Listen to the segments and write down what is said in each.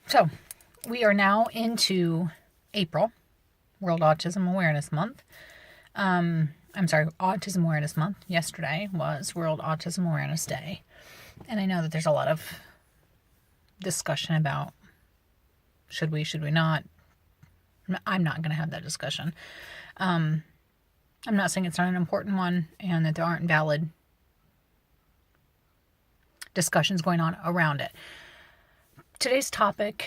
So, we are now into April, World Autism Awareness Month. Autism Awareness Month. Yesterday was World Autism Awareness Day. And I know that there's a lot of discussion about should we not. I'm not going to have that discussion. I'm not saying it's not an important one and that there aren't valid discussions going on around it. Today's topic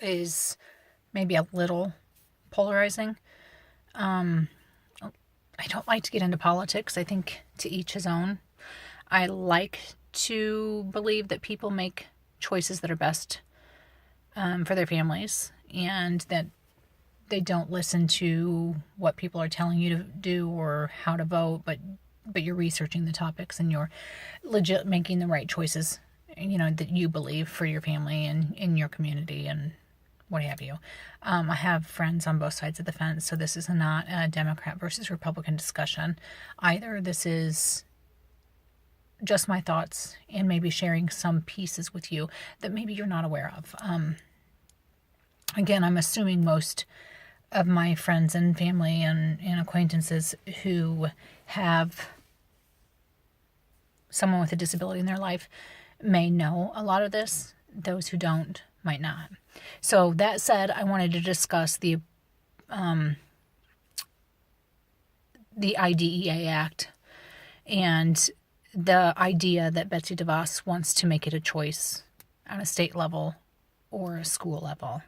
is maybe a little polarizing. I don't like to get into politics. I think to each his own. I like to believe that people make choices that are best for their families and that they don't listen to what people are telling you to do or how to vote, but you're researching the topics and you're legit making the right choices, that you believe for your family and in your community and what have you. I have friends on both sides of the fence, so this is not a Democrat versus Republican discussion either. This is just my thoughts and maybe sharing some pieces with you that maybe you're not aware of. Again, I'm assuming most of my friends and family and acquaintances who have someone with a disability in their life may know a lot of this. Those who don't might not. So that said, I wanted to discuss the IDEA Act and the idea that Betsy DeVos wants to make it a choice on a state level or a school level.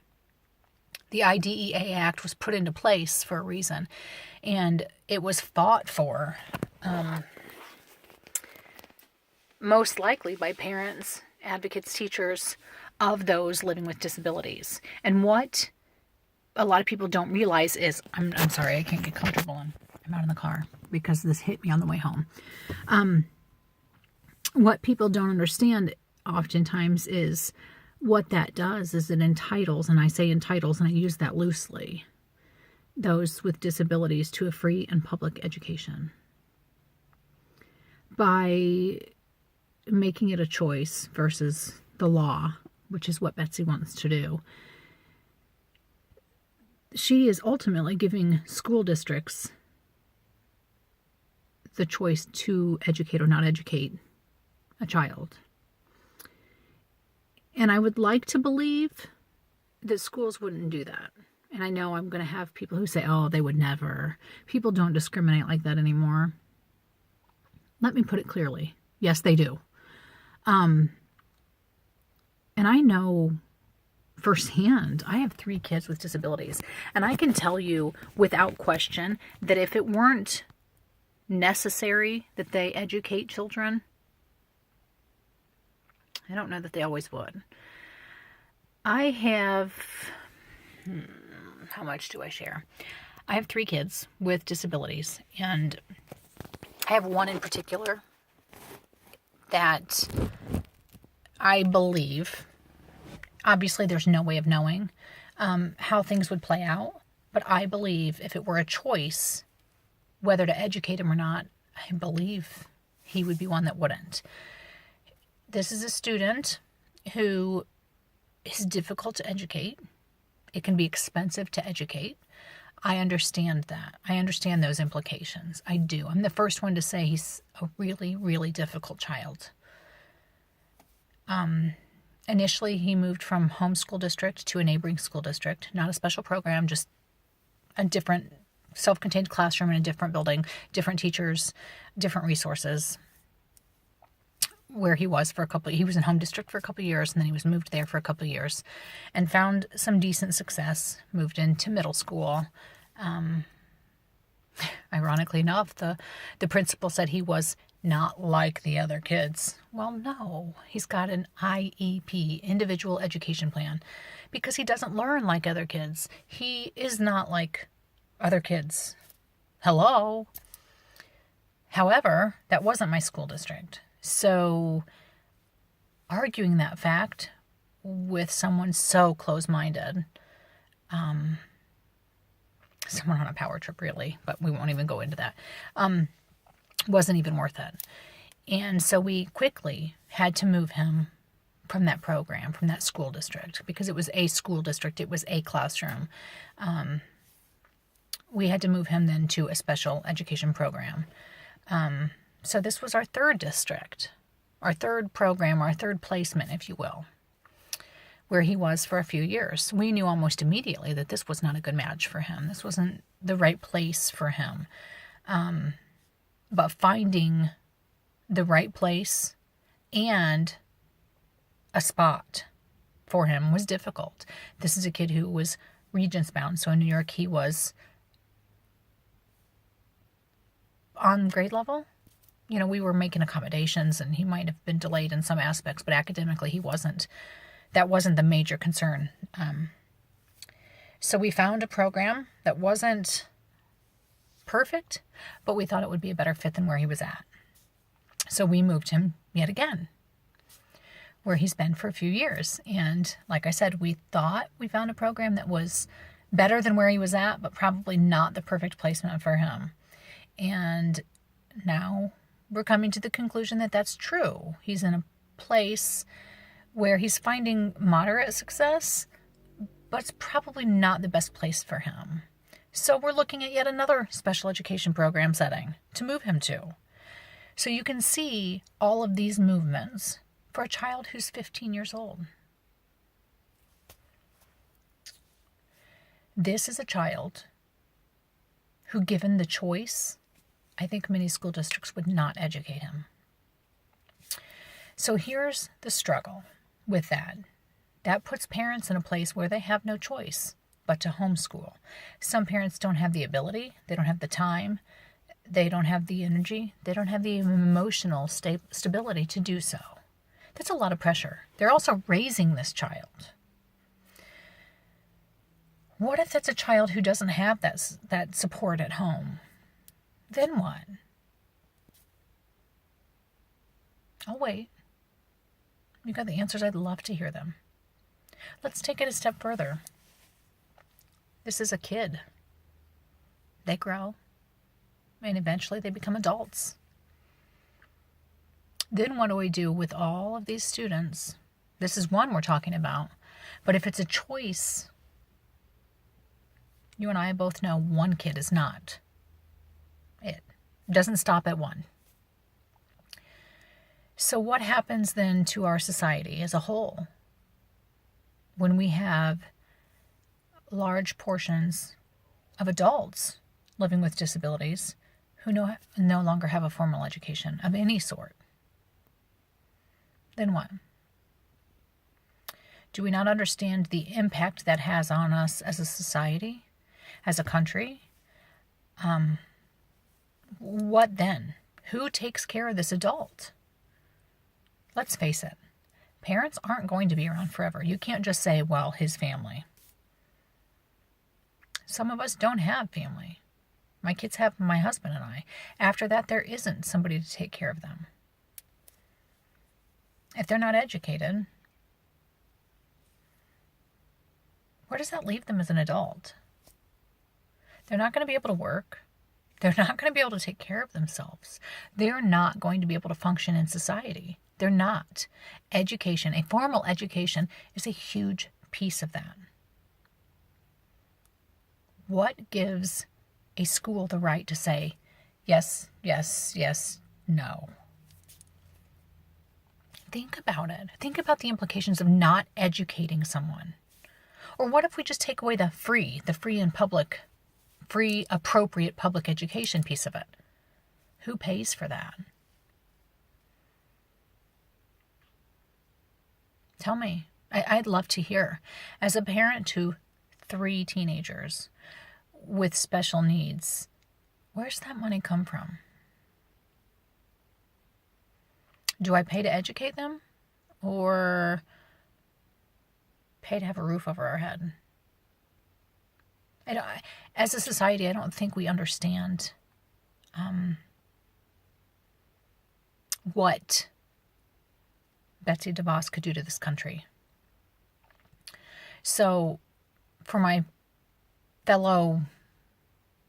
The IDEA Act was put into place for a reason, and it was fought for most likely by parents, advocates, teachers of those living with disabilities. And what a lot of people don't realize is, I'm sorry, I can't get comfortable and I'm out in the car because this hit me on the way home. What people don't understand oftentimes is what that does is it entitles, and I say entitles and I use that loosely, those with disabilities to a free and public education. By making it a choice versus the law, which is what Betsy wants to do, she is ultimately giving school districts the choice to educate or not educate a child. And I would like to believe that schools wouldn't do that. And I know I'm going to have people who say, oh, they would never. People don't discriminate like that anymore. Let me put it clearly. Yes, they do. And I know firsthand, I have 3 kids with disabilities. And I can tell you without question that if it weren't necessary that they educate children, I don't know that they always would. I have, how much do I share? I have 3 kids with disabilities, and I have one in particular that I believe, obviously there's no way of knowing how things would play out, but I believe if it were a choice whether to educate him or not, I believe he would be one that wouldn't. This is a student who is difficult to educate. It can be expensive to educate. I understand that. I understand those implications. I do. I'm the first one to say he's a really, really difficult child. Initially, he moved from home school district to a neighboring school district, not a special program, just a different self-contained classroom in a different building, different teachers, different resources. Where he was he was in home district for a couple of years, and then he was moved there for a couple of years and found some decent success, moved into middle school. Ironically enough, the principal said he was not like the other kids. Well, no, he's got an IEP, individual education plan, because he doesn't learn like other kids. He is not like other kids. Hello. However, that wasn't my school district. So arguing that fact with someone so close-minded, someone on a power trip really, but we won't even go into that, wasn't even worth it. And so we quickly had to move him from that program, from that school district, because it was a school district, it was a classroom. We had to move him then to a special education program. So this was our third district, our third program, our third placement, if you will, where he was for a few years. We knew almost immediately that this was not a good match for him. This wasn't the right place for him. But finding the right place and a spot for him was difficult. This is a kid who was Regents bound. So in New York, he was on grade level. You know, we were making accommodations and he might have been delayed in some aspects, but academically he wasn't. That wasn't the major concern. So we found a program that wasn't perfect, but we thought it would be a better fit than where he was at. So we moved him yet again, where he's been for a few years. And like I said, we thought we found a program that was better than where he was at, but probably not the perfect placement for him. And now we're coming to the conclusion that that's true. He's in a place where he's finding moderate success, but it's probably not the best place for him. So we're looking at yet another special education program setting to move him to. So you can see all of these movements for a child who's 15 years old. This is a child who, given the choice, I think many school districts would not educate him. So here's the struggle with that. That puts parents in a place where they have no choice but to homeschool. Some parents don't have the ability, they don't have the time, they don't have the energy, they don't have the emotional stability to do so. That's a lot of pressure. They're also raising this child. What if that's a child who doesn't have that support at home? Then what? I'll wait. You got the answers, I'd love to hear them. Let's take it a step further. This is a kid. They grow, and eventually they become adults. Then what do we do with all of these students? This is one we're talking about. But if it's a choice, you and I both know one kid is not it. Doesn't stop at one. So what happens then to our society as a whole when we have large portions of adults living with disabilities who no longer have a formal education of any sort? Then what? Do we not understand the impact that has on us as a society, as a country? What then? Who takes care of this adult? Let's face it, parents aren't going to be around forever. You can't just say, well, his family. Some of us don't have family. My kids have my husband and I. After that, there isn't somebody to take care of them. If they're not educated, where does that leave them as an adult? They're not going to be able to work. They're not going to be able to take care of themselves. They're not going to be able to function in society. They're not. Education, a formal education, is a huge piece of that. What gives a school the right to say, yes, yes, yes, no? Think about it. Think about the implications of not educating someone. Or what if we just take away the free and public, free, appropriate public education piece of it? Who pays for that? Tell me. I'd love to hear. As a parent to 3 teenagers with special needs, where's that money come from? Do I pay to educate them or pay to have a roof over our head? As a society, I don't think we understand what Betsy DeVos could do to this country. So for my fellow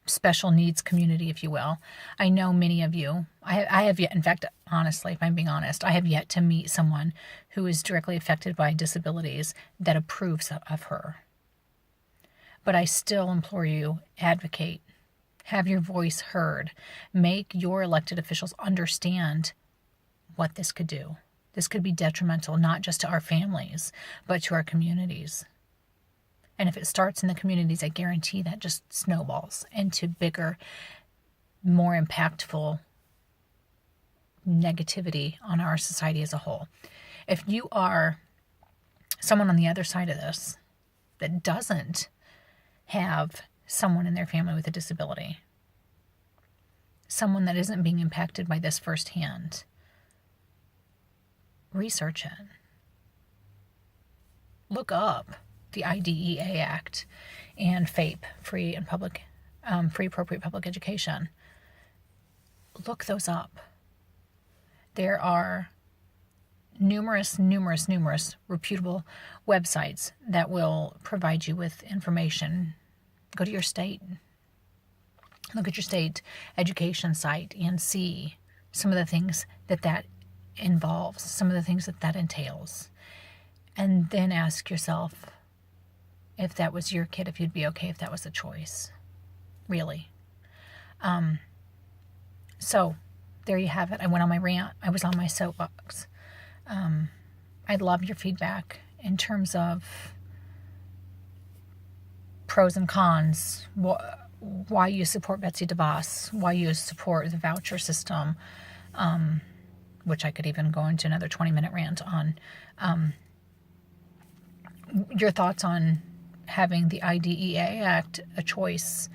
special needs community, if you will. I know many of you. I have yet, in fact, honestly, if I'm being honest, I have yet to meet someone who is directly affected by disabilities that approves of her. But I still implore you, advocate, have your voice heard, make your elected officials understand what this could do. This could be detrimental, not just to our families, but to our communities. And if it starts in the communities, I guarantee that just snowballs into bigger, more impactful negativity on our society as a whole. If you are someone on the other side of this that doesn't have someone in their family with a disability, someone that isn't being impacted by this firsthand, research it. Look up the IDEA Act and FAPE, free appropriate public education. Look those up. There are numerous reputable websites that will provide you with information. Go to your state. Look at your state education site and see some of the things that involves, some of the things that entails. And then ask yourself, if that was your kid, if you'd be okay if that was a choice. Really. So, there you have it. I went on my rant. I was on my soapbox. I'd love your feedback in terms of pros and cons, why you support Betsy DeVos, why you support the voucher system, which I could even go into another 20-minute rant on. Your thoughts on having the IDEA Act a choice.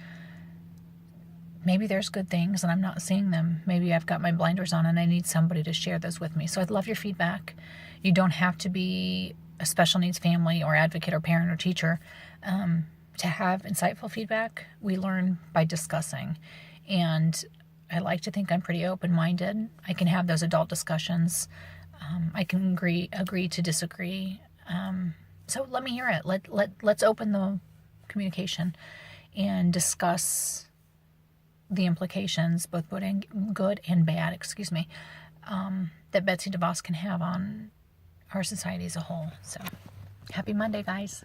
Maybe there's good things and I'm not seeing them. Maybe I've got my blinders on and I need somebody to share those with me. So I'd love your feedback. You don't have to be a special needs family or advocate or parent or teacher to have insightful feedback. We learn by discussing. And I like to think I'm pretty open-minded. I can have those adult discussions. I can agree to disagree. So let me hear it. Let's open the communication and discuss the implications, both good and bad, that Betsy DeVos can have on our society as a whole. So happy Monday, guys.